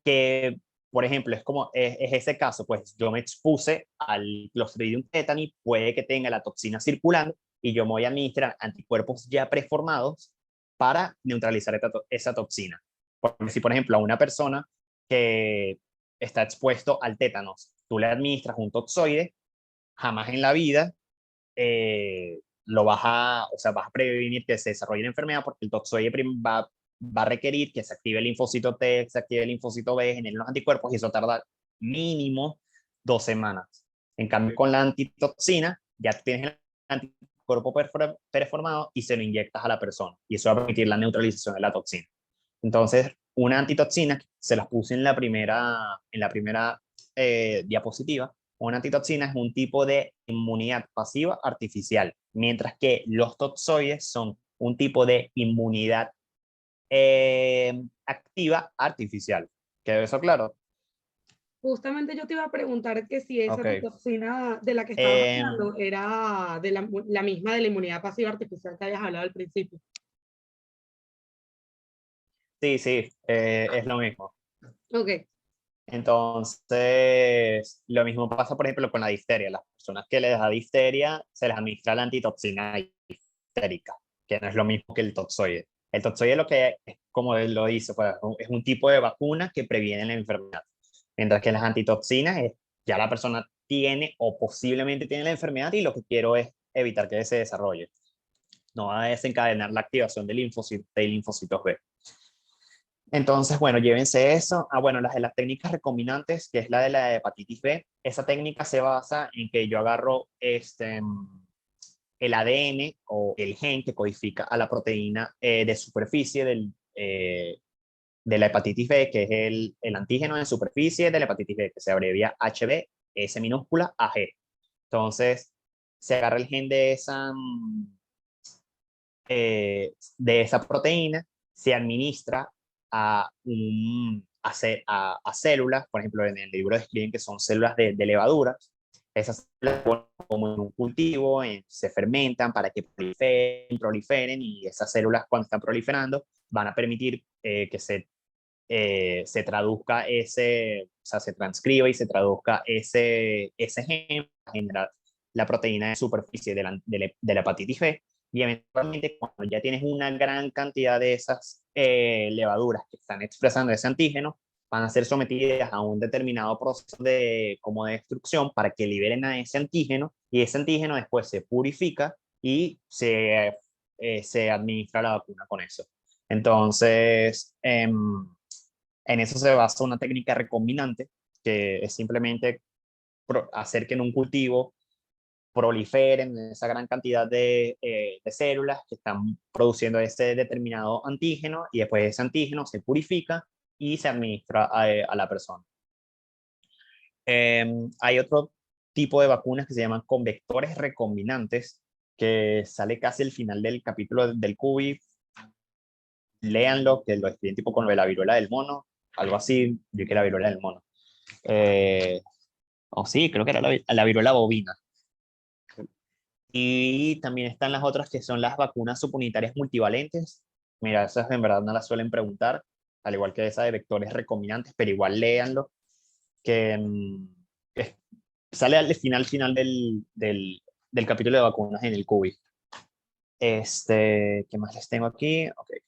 que, por ejemplo, es ese caso, pues yo me expuse al Clostridium tetani, puede que tenga la toxina circulando y yo me voy a administrar anticuerpos ya preformados para neutralizar esa toxina. Porque si, por ejemplo, a una persona que está expuesto al tétanos, tú le administras un toxoide, jamás en la vida o sea, vas a prevenir que se desarrolle la enfermedad porque el toxoide va a requerir que se active el linfocito T, se active el linfocito B, generen los anticuerpos y eso tarda mínimo 2 semanas. En cambio, con la antitoxina, ya tienes el anticuerpo preformado y se lo inyectas a la persona y eso va a permitir la neutralización de la toxina. Entonces, una antitoxina, se las puse en la primera diapositiva. Una antitoxina es un tipo de inmunidad pasiva artificial, mientras que los toxoides son un tipo de inmunidad activa artificial. ¿Quedó eso claro? Justamente yo te iba a preguntar que si esa Ok. toxina de la que estabas hablando era de la misma de la inmunidad pasiva artificial que habías hablado al principio. Sí, sí, es lo mismo. Ok. Entonces, lo mismo pasa, por ejemplo, con la difteria. Las personas que les da difteria, se les administra la antitoxina diftérica, que no es lo mismo que el toxoide. El toxoide lo que es, como él lo dice, pues, es un tipo de vacuna que previene la enfermedad. Mientras que las antitoxinas ya la persona tiene o posiblemente tiene la enfermedad y lo que quiero es evitar que se desarrolle. No va a desencadenar la activación de linfocitos B. Entonces, bueno, llévense eso. Bueno, las de las técnicas recombinantes, que es la de la hepatitis B, esa técnica se basa en que yo agarro el ADN o el gen que codifica a la proteína de superficie de la hepatitis B, que es el antígeno de superficie de la hepatitis B, que se abrevia HB, S minúscula, AG. Entonces, se agarra el gen de esa proteína, se administra a células, por ejemplo, en el libro describen que son células de levaduras. Esas células, como en un cultivo, se fermentan para que proliferen, y esas células, cuando están proliferando, van a permitir que se traduzca o sea, se transcriba y se traduzca ese gen para generar la proteína de superficie de la hepatitis B. Y eventualmente, cuando ya tienes una gran cantidad de esas levaduras que están expresando ese antígeno, van a ser sometidas a un determinado proceso como de destrucción para que liberen a ese antígeno, y ese antígeno después se purifica y se administra la vacuna con eso. Entonces, en eso se basa una técnica recombinante, que es simplemente hacer que en un cultivo proliferen esa gran cantidad de células que están produciendo ese determinado antígeno, y después ese antígeno se purifica y se administra a la persona. Hay otro tipo de vacunas que se llaman con vectores recombinantes, que sale casi al final del capítulo del QI. Léanlo, que lo escriben tipo con lo de la viruela del mono, algo así, yo que la viruela del mono. O sí, creo que era la viruela bovina. Y también están las otras que son las vacunas subunitarias multivalentes. Mira, esas en verdad no las suelen preguntar, al igual que esa de vectores recombinantes, pero igual léanlo, que sale al final del capítulo de vacunas en el QI. ¿Qué más les tengo aquí? Okay.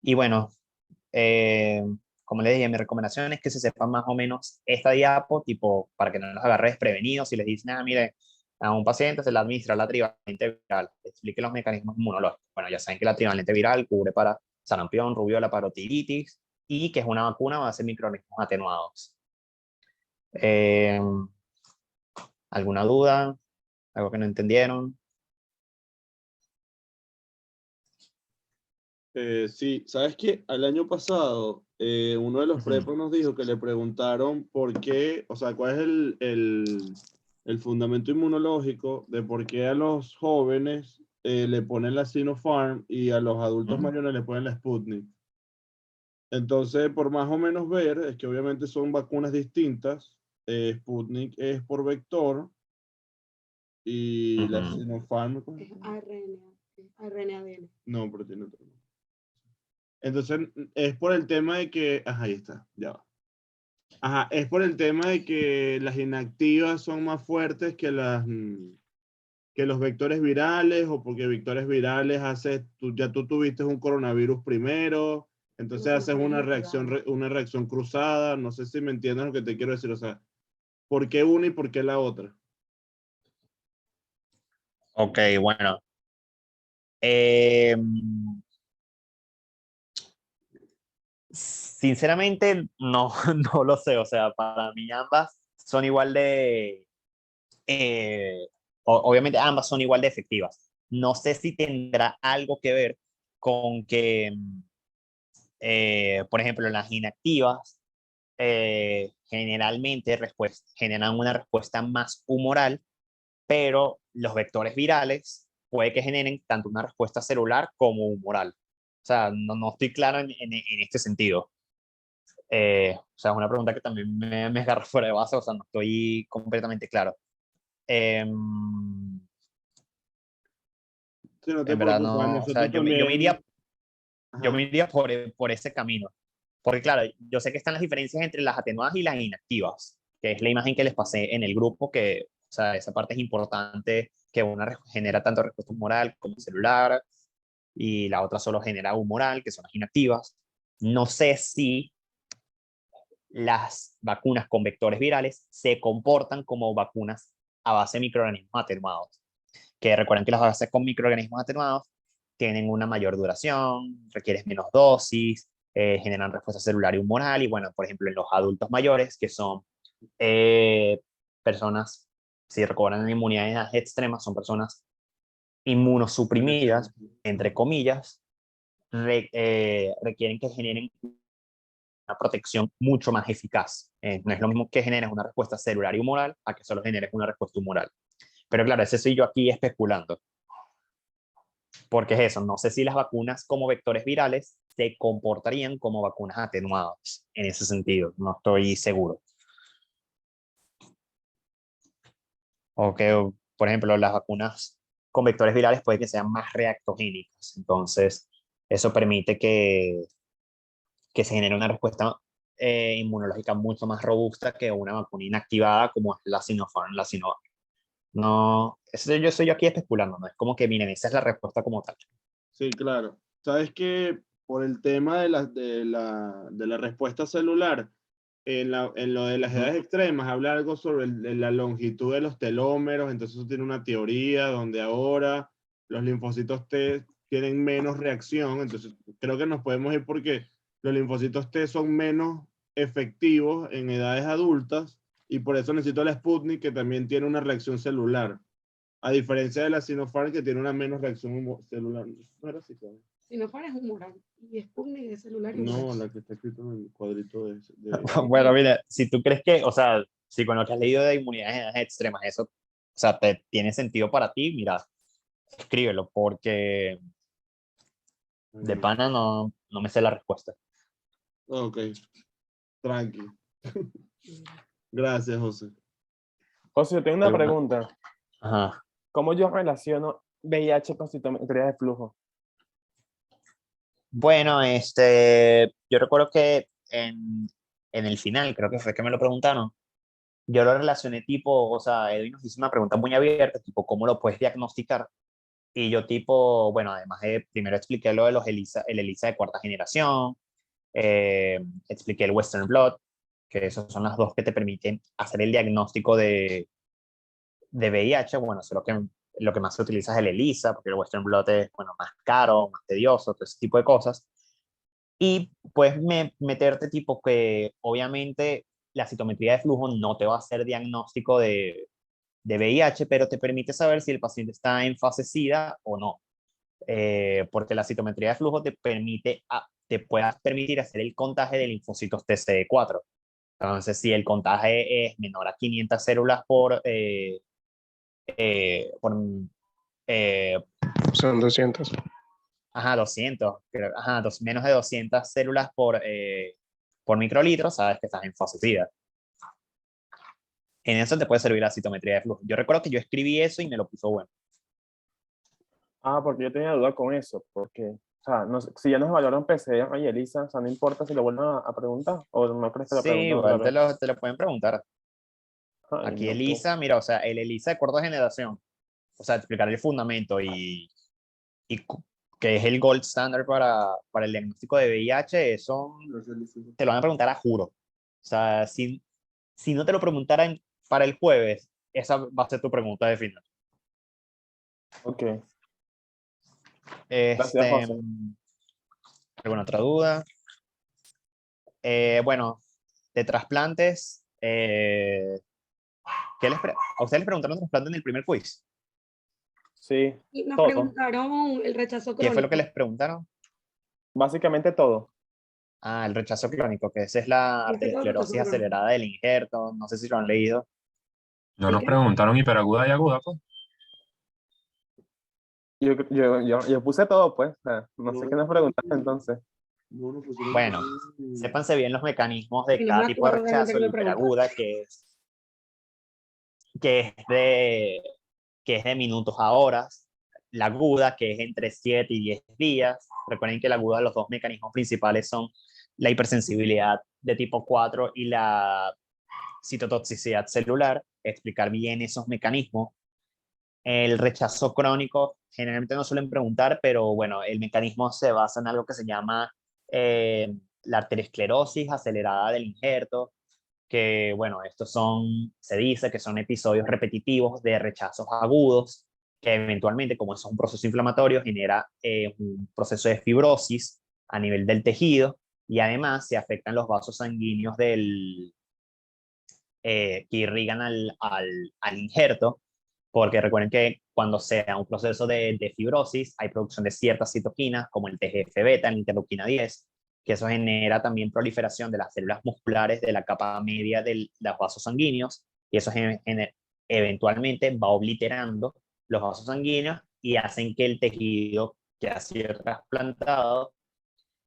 Y bueno, como les dije, mi recomendación es que se sepan más o menos esta diapo, tipo, para que no los agarre desprevenidos. Si les dicen, mire, a un paciente se le administra la trivalente viral, explique los mecanismos inmunológicos. Bueno, ya saben que la trivalente viral cubre para sarampión, rubiola, parotiditis, y que es una vacuna a base de microorganismos atenuados. ¿Alguna duda? ¿Algo que no entendieron? Sí, ¿sabes qué? Al año pasado, uno de los Ujú. prepos nos dijo que le preguntaron por qué, o sea, cuál es el fundamento inmunológico de por qué a los jóvenes le ponen la Sinopharm y a los adultos mayores le ponen la Sputnik. Entonces, por más o menos ver, es que obviamente son vacunas distintas. Sputnik es por vector y la Ujú. Sinopharm, Es ARN-ADN. no, pero tiene otro. Entonces, es por el tema de que, ajá, ahí está, ya va. Ajá, es por el tema de que las inactivas son más fuertes que que los vectores virales, o porque vectores virales ya tú tuviste un coronavirus primero, entonces haces una reacción cruzada. No sé si me entiendes lo que te quiero decir. O sea, ¿por qué una y por qué la otra? Ok, bueno. Eh, Sinceramente, no, no lo sé. O sea, para mí ambas son igual de, obviamente ambas son igual de efectivas. No sé si tendrá algo que ver con que, por ejemplo, las inactivas generalmente generan una respuesta más humoral, pero los vectores virales puede que generen tanto una respuesta celular como humoral. O sea, no estoy claro en este sentido. O sea, es una pregunta que también me agarra fuera de base, o sea, no estoy completamente claro. Eh, Sí, no te en verdad preocupes, no, o sea, nosotros también. yo Ajá. me iría por ese camino. Porque claro, yo sé que están las diferencias entre las atenuadas y las inactivas, que es la imagen que les pasé en el grupo, que, o sea, esa parte es importante, que una genera tanto respuesta humoral como celular, y la otra solo genera humoral, que son las inactivas. No sé si las vacunas con vectores virales se comportan como vacunas a base de microorganismos atenuados, que recuerden que las bases con microorganismos atenuados tienen una mayor duración, requieren menos dosis, generan respuesta celular y humoral. Y bueno, por ejemplo, en los adultos mayores, que son personas, si recuerdan inmunidades extremas, son personas inmunosuprimidas, entre comillas, requieren que generen una protección mucho más eficaz. No es lo mismo que generes una respuesta celular y humoral a que solo generes una respuesta humoral. Pero claro, ese soy yo aquí especulando. Porque es eso, no sé si las vacunas como vectores virales se comportarían como vacunas atenuadas en ese sentido, no estoy seguro. O que, por ejemplo, las vacunas con vectores virales puede que sean más reactogénicas, entonces eso permite que se genere una respuesta inmunológica mucho más robusta que una vacuna inactivada como es la Sinopharm, la Sinovac. No, eso yo soy yo aquí especulando, no es como que, miren, esa es la respuesta como tal. Sí, claro. Sabes que por el tema de la respuesta celular, en lo de las Ujú. edades extremas, habla algo sobre la longitud de los telómeros. Entonces eso tiene una teoría donde ahora los linfocitos T tienen menos reacción. Entonces, creo que nos podemos ir porque los linfocitos T son menos efectivos en edades adultas y por eso necesito la Sputnik, que también tiene una reacción celular. A diferencia de la Sinopharm, que tiene una menos reacción celular. ¿No era así? Sinopharm es humoral y Sputnik es celular y No, humoral. la que está escrita en el cuadrito de... Bueno, mira, si tú crees que, o sea, si con lo que has leído de inmunidades en edades extremas, eso, o sea, te tiene sentido para ti, mira, escríbelo, porque de pana no me sé la respuesta. Ok, tranqui. Gracias, José. José, yo tengo una ¿Alguna? pregunta. Ajá. ¿Cómo yo relaciono VIH con citometría de flujo? Bueno, yo recuerdo que en el final, creo que fue que me lo preguntaron, yo lo relacioné tipo, o sea, Edwin nos hizo una pregunta muy abierta, tipo, ¿cómo lo puedes diagnosticar? Y yo tipo, bueno, además de, primero expliqué lo de los ELISA, el ELISA de cuarta generación, expliqué el Western Blot, que esos son las dos que te permiten hacer el diagnóstico de VIH. Bueno, eso es lo que más se utiliza es el ELISA, porque el Western Blot es, bueno, más caro, más tedioso, todo ese tipo de cosas. Y pues meterte tipo que obviamente la citometría de flujo no te va a hacer diagnóstico de VIH, pero te permite saber si el paciente está en fase SIDA o no. Porque la citometría de flujo te puede permitir hacer el contaje de linfocitos TCD4. Entonces, si el contaje es menor a 500 células por Son 200. ajá, 200, ajá, menos de 200 células por microlitro, sabes que estás en fase SIDA. En eso te puede servir la citometría de flujo. Yo recuerdo que yo escribí eso y me lo puso bueno. Ah, porque yo tenía duda con eso, porque, o sea, no sé, si ya nos evaluaron PCR y ELISA, o sea, no importa si lo vuelven a preguntar, o no crees que lo Sí, preguntan otra igual vez. te lo pueden preguntar. Ay, Aquí no, pues. ELISA, mira, o sea, el ELISA de cuarta generación, o sea, explicar el fundamento que es el gold standard para el diagnóstico de VIH, eso te lo van a preguntar a juro. O sea, si no te lo preguntaran para el jueves, esa va a ser tu pregunta de final. Ok, gracias, Este, José. ¿Alguna otra duda? Bueno, de trasplantes, ¿a ustedes les preguntaron trasplantes en el primer quiz? Sí, Y nos todo, preguntaron el rechazo ¿Qué fue lo que crónico. les preguntaron? básicamente todo. Ah, el rechazo clónico, que esa es la Yo tengo el rechazo arteriosclerosis crónico. acelerada del injerto, no sé si lo han leído. No ¿Y nos qué? preguntaron hiperaguda y aguda, pues. Yo puse todo, pues, o sea, no sé qué nos preguntaste entonces. Bueno, sépanse bien los mecanismos de Y no me cada tipo de acuerdo realmente rechazo, qué la me preguntaron. hiperaguda, que es de, que es de minutos a horas, la aguda, que es entre 7 y 10 días. Recuerden que la aguda, los dos mecanismos principales son la hipersensibilidad de tipo 4 y la citotoxicidad celular, explicar bien esos mecanismos. El rechazo crónico, generalmente no suelen preguntar, pero bueno, el mecanismo se basa en algo que se llama eh, la arteriosclerosis acelerada del injerto, que bueno, se dice que son episodios repetitivos de rechazos agudos, que eventualmente, como eso es un proceso inflamatorio, genera un proceso de fibrosis a nivel del tejido y además se afectan los vasos sanguíneos que irrigan al injerto, porque recuerden que cuando sea un proceso de fibrosis hay producción de ciertas citoquinas como el TGF-beta, la interleuquina 10, que eso genera también proliferación de las células musculares de la capa media de los vasos sanguíneos y eso eventualmente va obliterando los vasos sanguíneos y hacen que el tejido que ha sido trasplantado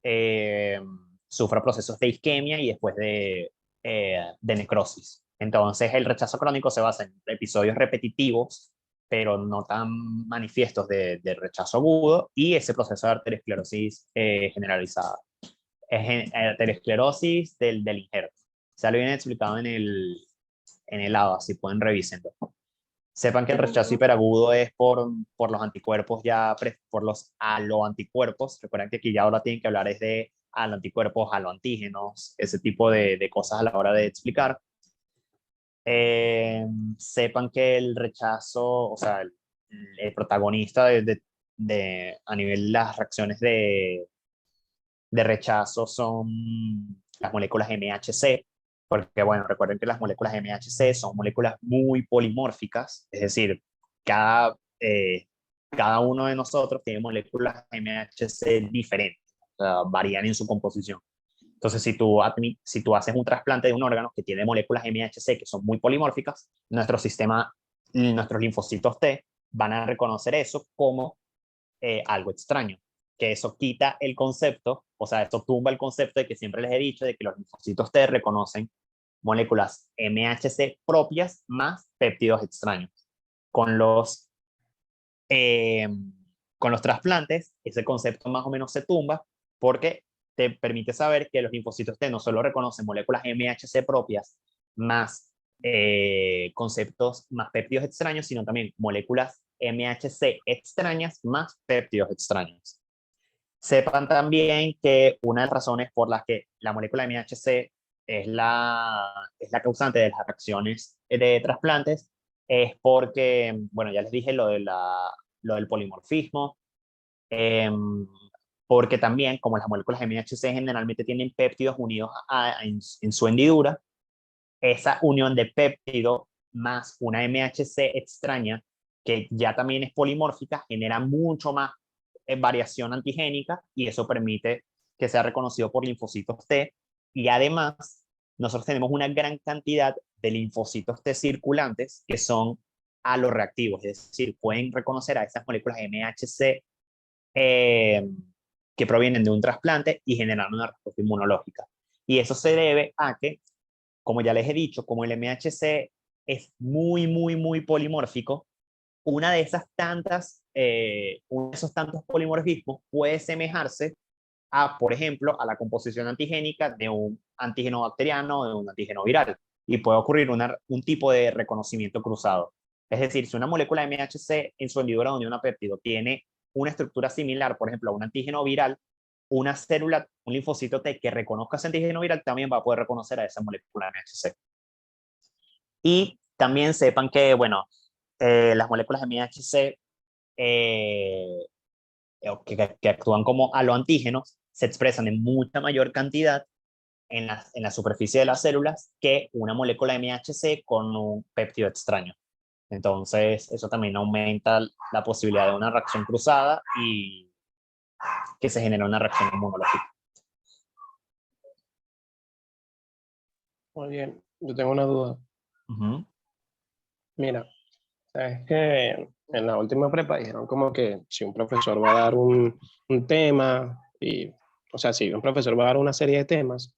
eh, sufra procesos de isquemia y después de necrosis. Entonces, el rechazo crónico se basa en episodios repetitivos, pero no tan manifiestos de rechazo agudo, y ese proceso de arteriosclerosis generalizada. Es arteriosclerosis del injerto. Se lo viene explicado en el ABA, si pueden revísenlo. Sepan que el rechazo hiperagudo es por los anticuerpos, por los aloanticuerpos. Recuerden que aquí ya ahora tienen que hablar es de aloanticuerpos, aloantígenos, ese tipo de cosas a la hora de explicar. Sepan que el rechazo, o sea, el protagonista a nivel las reacciones de rechazo son las moléculas MHC, porque bueno, recuerden que las moléculas MHC son moléculas muy polimórficas, es decir, cada uno de nosotros tiene moléculas MHC diferentes, o sea, varían en su composición. Entonces, si tú haces un trasplante de un órgano que tiene moléculas MHC que son muy polimórficas, nuestros linfocitos T van a reconocer eso como algo extraño, que eso quita el concepto, o sea, esto tumba el concepto de que siempre les he dicho de que los linfocitos T reconocen moléculas MHC propias más péptidos extraños. Con los trasplantes, ese concepto más o menos se tumba porque te permite saber que los linfocitos T no solo reconocen moléculas MHC propias más conceptos más péptidos extraños, sino también moléculas MHC extrañas más péptidos extraños. Sepan también que una de las razones por las que la molécula MHC es la causante de las reacciones de trasplantes es porque, bueno, ya les dije lo del polimorfismo, porque también, como las moléculas MHC generalmente tienen péptidos unidos en su hendidura, esa unión de péptido más una MHC extraña, que ya también es polimórfica, genera mucho más variación antigénica y eso permite que sea reconocido por linfocitos T. Y además, nosotros tenemos una gran cantidad de linfocitos T circulantes que son aloreactivos, es decir, pueden reconocer a esas moléculas MHC que provienen de un trasplante y generar una respuesta inmunológica. Y eso se debe a que, como ya les he dicho, como el MHC es muy, muy, muy polimórfico, uno de esos tantos polimorfismos puede semejarse a, por ejemplo, a la composición antigénica de un antígeno bacteriano o de un antígeno viral. Y puede ocurrir un tipo de reconocimiento cruzado. Es decir, si una molécula MHC en su hendidura de unión a péptido tiene una estructura similar, por ejemplo, a un antígeno viral, una célula, un linfocito T que reconozca ese antígeno viral también va a poder reconocer a esa molécula MHC. Y también sepan que, bueno, las moléculas MHC que actúan como aloantígenos se expresan en mucha mayor cantidad en la superficie de las células que una molécula MHC con un péptido extraño. Entonces, eso también aumenta la posibilidad de una reacción cruzada y que se genere una reacción inmunológica. Muy bien, yo tengo una duda. Mira, sabes que en la última prepa dijeron como que si un profesor va a dar un tema, o sea, si un profesor va a dar una serie de temas,